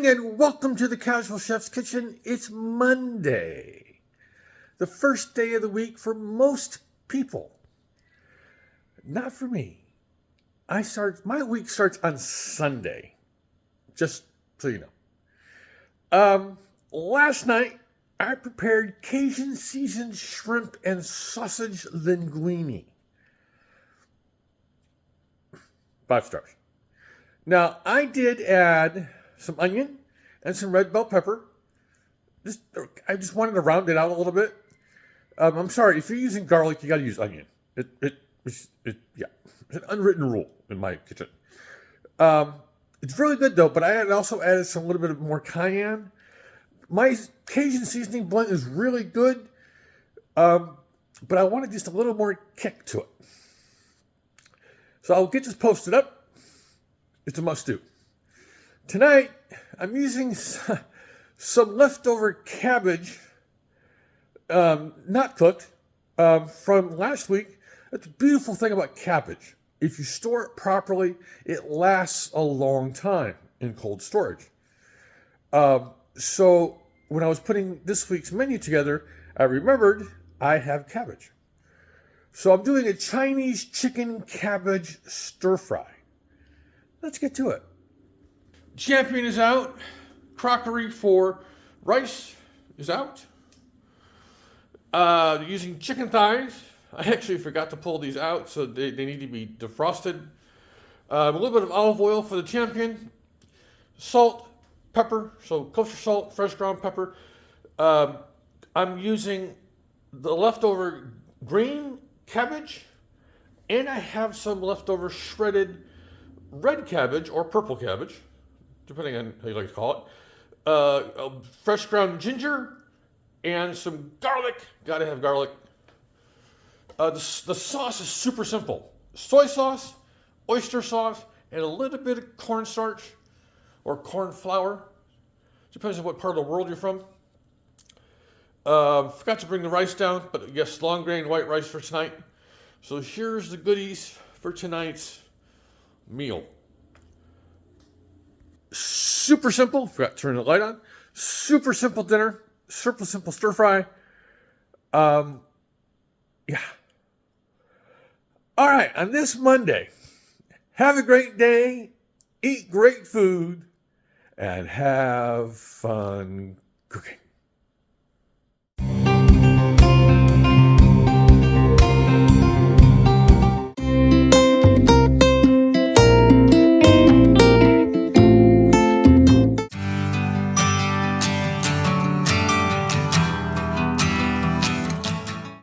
and welcome to the Casual Chef's Kitchen. It's Monday, the first day of the week for most people. Not for me. My week starts on Sunday, just so you know. Last night, I prepared Cajun seasoned shrimp and sausage linguine. 5 stars. Now, I did add some onion and some red bell pepper. I just wanted to round it out a little bit. I'm sorry, if you're using garlic, you got to use onion. It's an unwritten rule in my kitchen. It's really good though, but I had also added some little bit of more cayenne. My Cajun seasoning blend is really good, but I wanted just a little more kick to it. So I'll get this posted up. It's a must-do. Tonight, I'm using some leftover cabbage, not cooked, from last week. That's a beautiful thing about cabbage. If you store it properly, it lasts a long time in cold storage. So when I was putting this week's menu together, I remembered I have cabbage. So I'm doing a Chinese Chicken Cabbage Stir-Fry. Let's get to it. Champion is out. Crockery for rice is out. Using chicken thighs. I actually forgot to pull these out, so they need to be defrosted. A little bit of olive oil for the champion. Salt, pepper, so kosher salt, fresh ground pepper. I'm using the leftover green cabbage, and I have some leftover shredded red cabbage or purple cabbage, depending on how you like to call it. Fresh ground ginger and some garlic. Gotta have garlic. The sauce is super simple. Soy sauce, oyster sauce, and a little bit of cornstarch or corn flour. Depends on what part of the world you're from. Forgot to bring the rice down, but yes, long grain white rice for tonight. So here's the goodies for tonight's meal. Super simple. Forgot to turn the light on. Super simple dinner. Super simple stir fry. Yeah. All right. On this Monday, have a great day. Eat great food and have fun cooking.